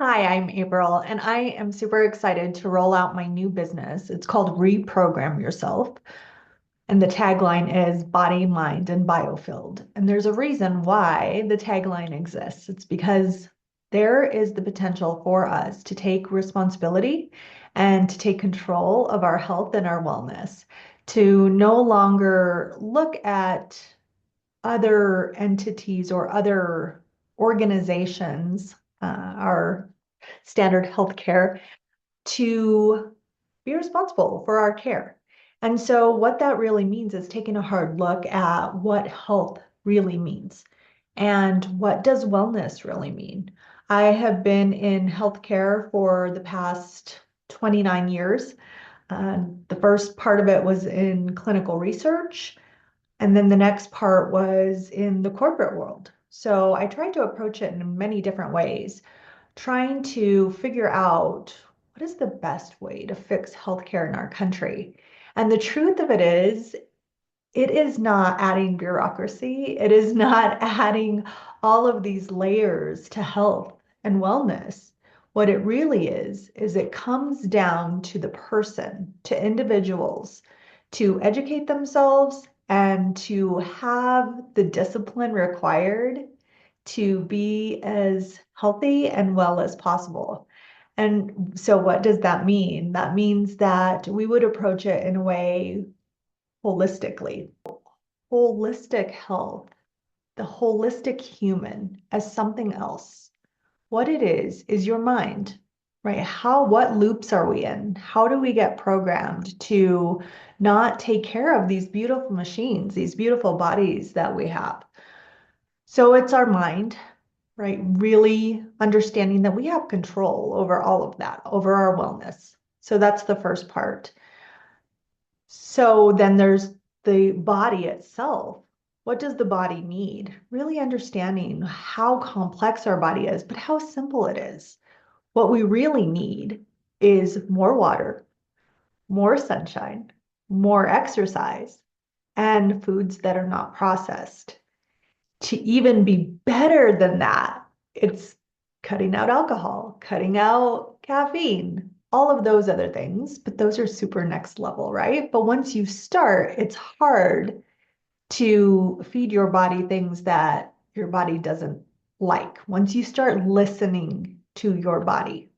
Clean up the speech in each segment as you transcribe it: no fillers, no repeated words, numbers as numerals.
Hi, I'm April, and I am super excited to roll out my new business. It's called Reprogram Yourself, and the tagline is Body, Mind, and Biofilled. And there's a reason why the tagline exists. It's because there is the potential for us to take responsibility and to take control of our health and our wellness, to no longer look at other entities or other organizations, our standard healthcare, to be responsible for our care. And so, what that really means is taking a hard look at what health really means and what does wellness really mean. I have been in healthcare for the past 29 years. The first part of it was in clinical research. And then the next part was in the corporate world. So I tried to approach it in many different ways, trying to figure out what is the best way to fix healthcare in our country. And the truth of it is not adding bureaucracy. It is not adding all of these layers to health and wellness. What it really is it comes down to the person, to individuals, to educate themselves and to have the discipline required to be as healthy and well as possible. And so, what does that mean? That means that we would approach it in a way holistically. Holistic health, the holistic human as something else. What it is your mind, right? What loops are we in? How do we get programmed to not take care of these beautiful machines, these beautiful bodies that we have? So it's our mind, right? Really understanding that we have control over all of that, over our wellness. So that's the first part. So then there's the body itself. What does the body need? Really understanding how complex our body is, but how simple it is. What we really need is more water, more sunshine, more exercise, and foods that are not processed. To even be better than that, it's cutting out alcohol, cutting out caffeine, all of those other things, but those are super next level, right? But once you start, it's hard to feed your body things that your body doesn't like. Once you start listening to your body,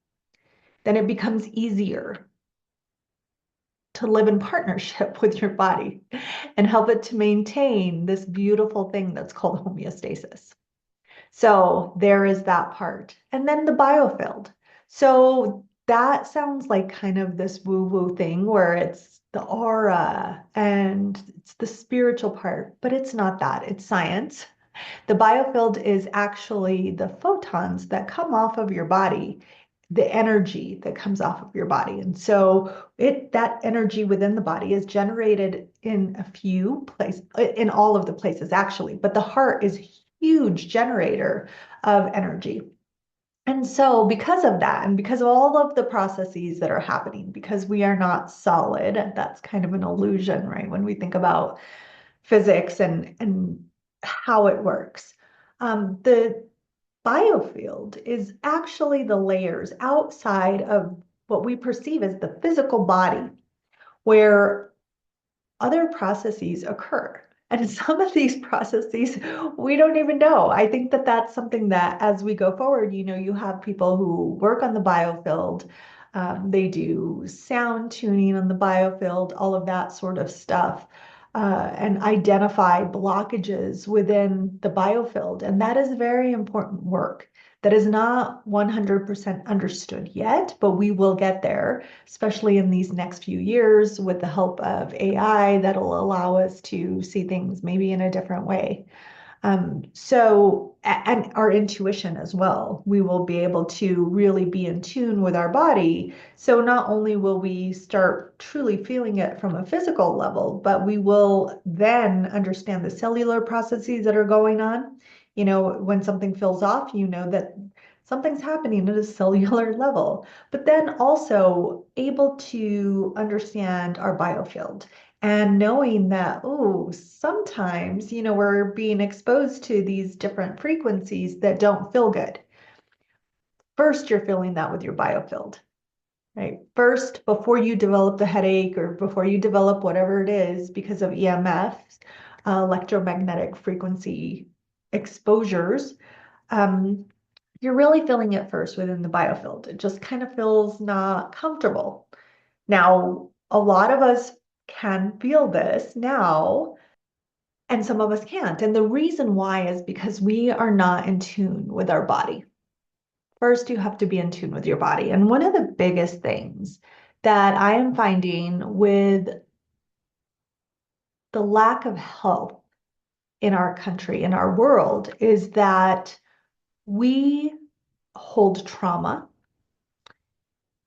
then it becomes easier to live in partnership with your body and help it to maintain this beautiful thing that's called homeostasis. So there is that part. And then the biofilled. So that sounds like kind of this woo-woo thing where it's the aura and it's the spiritual part, but it's not that. It's science. The biofilled is actually the photons that come off of your body, the energy that comes off of your body. And so that energy within the body is generated in a few places, in all of the places actually, but the heart is a huge generator of energy. And so, because of that, and because of all of the processes that are happening, because we are not solid, that's kind of an illusion, right? When we think about physics and how it works. The biofield is actually the layers outside of what we perceive as the physical body, where other processes occur. And some of these processes we don't even know. I think that that's something that as we go forward, you have people who work on the biofield. They do sound tuning on the biofield, all of that sort of stuff, and identify blockages within the biofield. And that is very important work that is not 100% understood yet, but we will get there, especially in these next few years with the help of AI that'll allow us to see things maybe in a different way. And our intuition as well, we will be able to really be in tune with our body. So not only will we start truly feeling it from a physical level, but we will then understand the cellular processes that are going on. When something feels off, you know that something's happening at a cellular level, but then also able to understand our biofield and knowing that, oh, sometimes, we're being exposed to these different frequencies that don't feel good. First, you're feeling that with your biofield, right? First, before you develop the headache or before you develop whatever it is because of EMFs, electromagnetic frequency exposures, um, you're really feeling it first within the biofield. It just kind of feels not comfortable. Now, a lot of us can feel this now, and some of us can't. And the reason why is because we are not in tune with our body. First, you have to be in tune with your body. And one of the biggest things that I am finding with the lack of health in our country, in our world, is that we hold trauma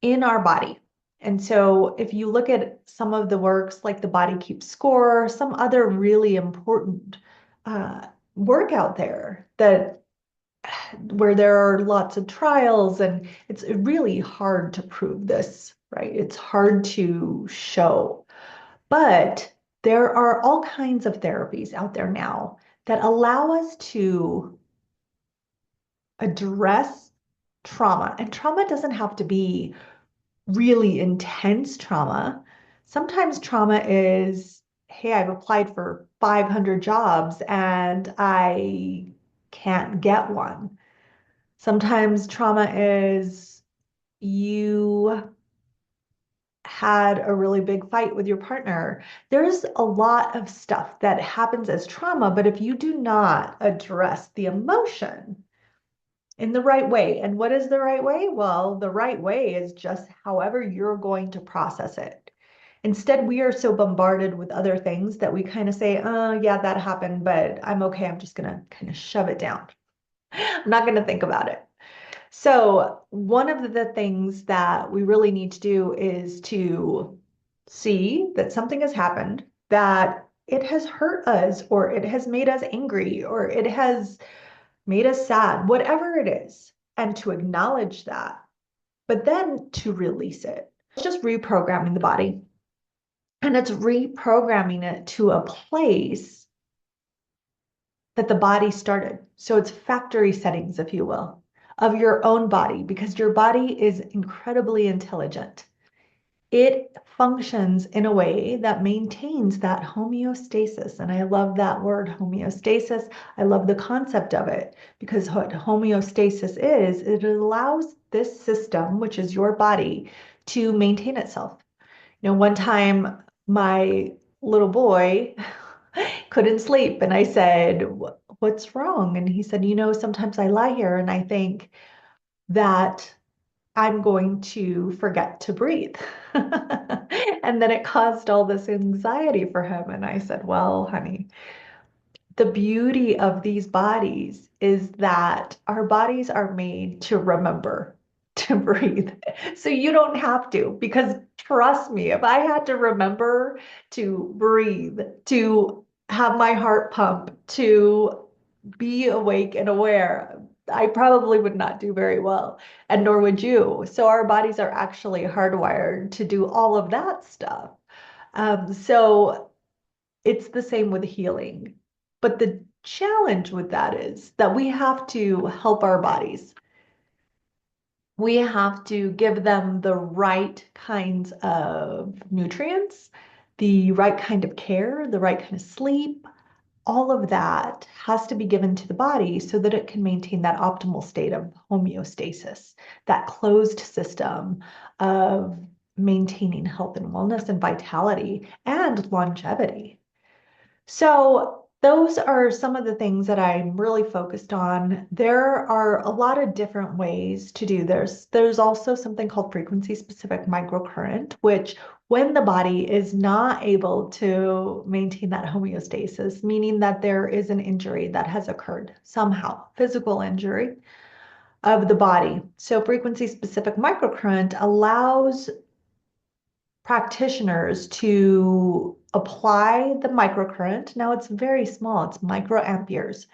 in our body. And so if you look at some of the works like The Body Keeps Score, some other really important work out there that where there are lots of trials, and it's really hard to prove this, right? It's hard to show. But there are all kinds of therapies out there now that allow us to address trauma. And trauma doesn't have to be really intense trauma. Sometimes trauma is, hey, I've applied for 500 jobs and I can't get one. Sometimes trauma is you had a really big fight with your partner. There's a lot of stuff that happens as trauma, but if you do not address the emotion in the right way, and what is the right way? Well, the right way is just however you're going to process it. Instead, we are so bombarded with other things that we kind of say, oh, yeah, that happened, but I'm okay. I'm just going to kind of shove it down. I'm not going to think about it. So one of the things that we really need to do is to see that something has happened, that it has hurt us, or it has made us angry, or it has made us sad, whatever it is, and to acknowledge that, but then to release it. It's just reprogramming the body. And it's reprogramming it to a place that the body started. So it's factory settings, if you will, of your own body, because your body is incredibly intelligent. It functions in a way that maintains that homeostasis. And I love that word, homeostasis. I love the concept of it, because what homeostasis is, it allows this system, which is your body, to maintain itself. You know, one time my little boy couldn't sleep, and I said, "What's wrong?" And he said, "You know, sometimes I lie here and I think that I'm going to forget to breathe." And then it caused all this anxiety for him. And I said, "Well, honey, the beauty of these bodies is that our bodies are made to remember to breathe. So you don't have to, because trust me, if I had to remember to breathe, to have my heart pump, to be awake and aware, I probably would not do very well, and nor would you. So our bodies are actually hardwired to do all of that stuff. So it's the same with healing. But the challenge with that is that we have to help our bodies. We have to give them the right kinds of nutrients, the right kind of care, the right kind of sleep. All of that has to be given to the body so that it can maintain that optimal state of homeostasis, that closed system of maintaining health and wellness and vitality and longevity. So those are some of the things that I'm really focused on. There are a lot of different ways to do this. There's also something called frequency specific microcurrent, which when the body is not able to maintain that homeostasis, meaning that there is an injury that has occurred somehow, physical injury of the body. So frequency specific microcurrent allows practitioners to apply the microcurrent. Now it's very small, it's microamperes.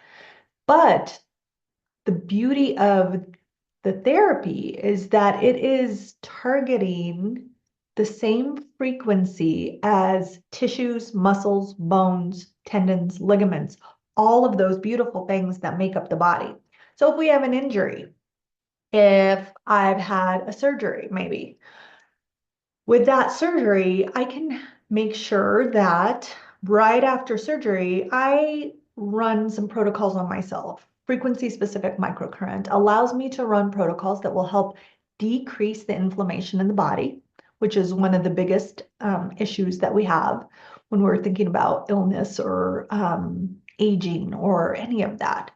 But the beauty of the therapy is that it is targeting the same frequency as tissues, muscles, bones, tendons, ligaments, all of those beautiful things that make up the body. So if we have an injury, if I've had a surgery, maybe. With that surgery, I can make sure that right after surgery, I run some protocols on myself. Frequency specific microcurrent allows me to run protocols that will help decrease the inflammation in the body, which is one of the biggest issues that we have when we're thinking about illness or aging or any of that.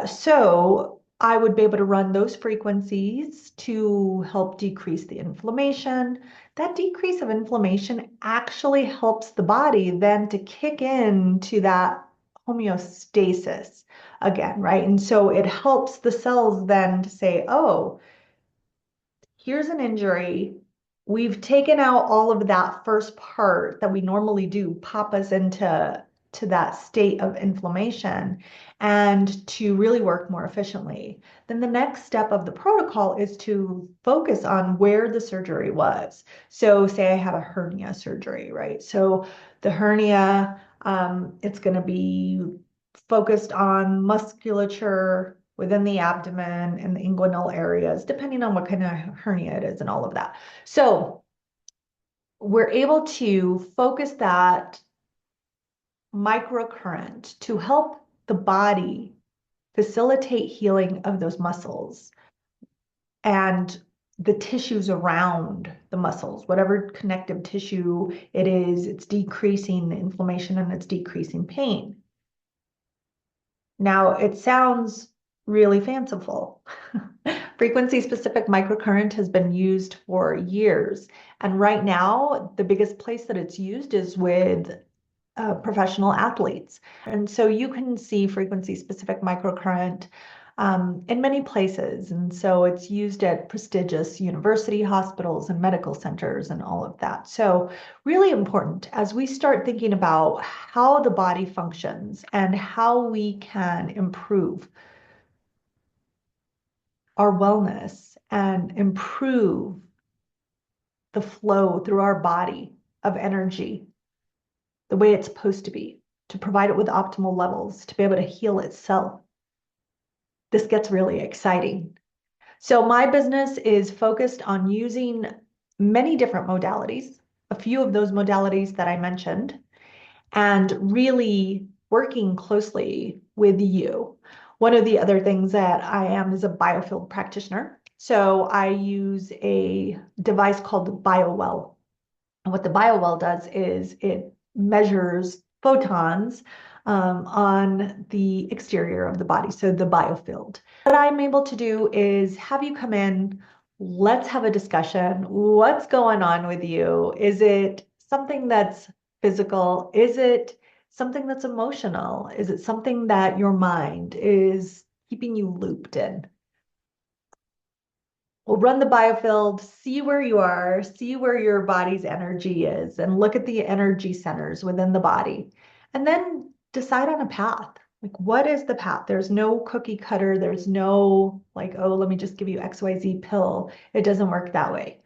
So I would be able to run those frequencies to help decrease the inflammation. That decrease of inflammation actually helps the body then to kick into that homeostasis again, right? And so it helps the cells then to say, oh, here's an injury. We've taken out all of that first part that we normally do, pop us into that state of inflammation and to really work more efficiently. Then the next step of the protocol is to focus on where the surgery was. So say I have a hernia surgery, right? So the hernia, it's going to be focused on musculature within the abdomen and the inguinal areas, depending on what kind of hernia it is and all of that. So we're able to focus that microcurrent to help the body facilitate healing of those muscles and the tissues around the muscles, whatever connective tissue it is, it's decreasing the inflammation and it's decreasing pain. Now, it sounds really fanciful. Frequency specific microcurrent has been used for years. And right now, the biggest place that it's used is with professional athletes. And so you can see frequency specific microcurrent in many places. And so it's used at prestigious university hospitals and medical centers and all of that. So really important as we start thinking about how the body functions and how we can improve our wellness and improve the flow through our body of energy the way it's supposed to be, to provide it with optimal levels, to be able to heal itself. This gets really exciting. So my business is focused on using many different modalities, a few of those modalities that I mentioned, and really working closely with you. One of the other things that I am is a biofield practitioner. So I use a device called BioWell. And what the BioWell does is it measures photons on the exterior of the body, so the biofield. What I'm able to do is have you come in, let's have a discussion. What's going on with you? Is it something that's physical? Is it something that's emotional? Is it something that your mind is keeping you looped in? We'll run the biofield, see where you are, see where your body's energy is, and look at the energy centers within the body. And then decide on a path. Like, what is the path? There's no cookie cutter. There's no, like, oh, let me just give you XYZ pill. It doesn't work that way.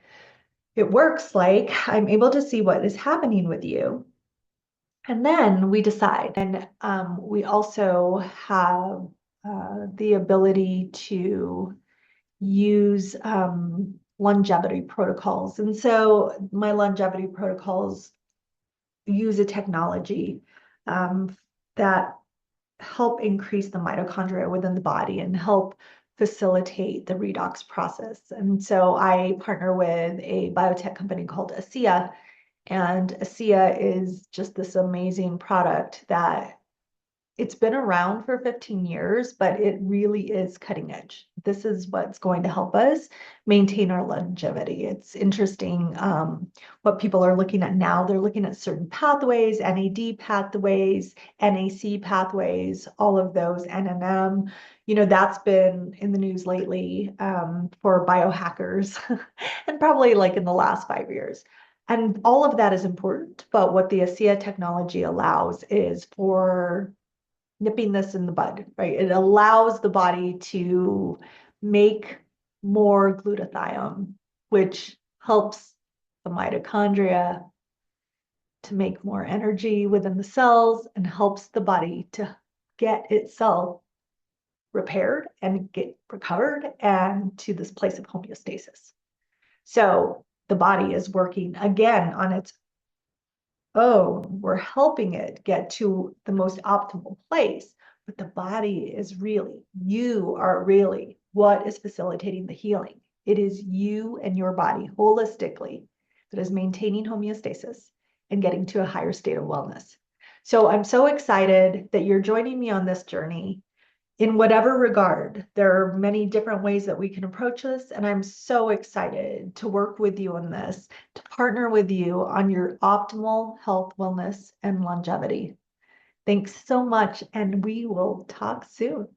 It works like I'm able to see what is happening with you. And then we decide. And we also have the ability to use longevity protocols. And so my longevity protocols use a technology that help increase the mitochondria within the body and help facilitate the redox process. And so I partner with a biotech company called ASEA, and ASEA is just this amazing product that it's been around for 15 years, but it really is cutting edge. This is what's going to help us maintain our longevity. It's interesting what people are looking at now. They're looking at certain pathways, NAD pathways, NAC pathways, all of those, NMN. You know, that's been in the news lately for biohackers and probably like in the last 5 years. And all of that is important, but what the ASEA technology allows is for nipping this in the bud, right? It allows the body to make more glutathione, which helps the mitochondria to make more energy within the cells and helps the body to get itself repaired and get recovered and to this place of homeostasis. So the body is working again on its own. We're helping it get to the most optimal place, but the body is really, you are really what is facilitating the healing. It is you and your body holistically that is maintaining homeostasis and getting to a higher state of wellness. So I'm so excited that you're joining me on this journey in whatever regard. There are many different ways that we can approach this, and I'm so excited to work with you on this, to partner with you on your optimal health, wellness, and longevity. Thanks so much, and we will talk soon.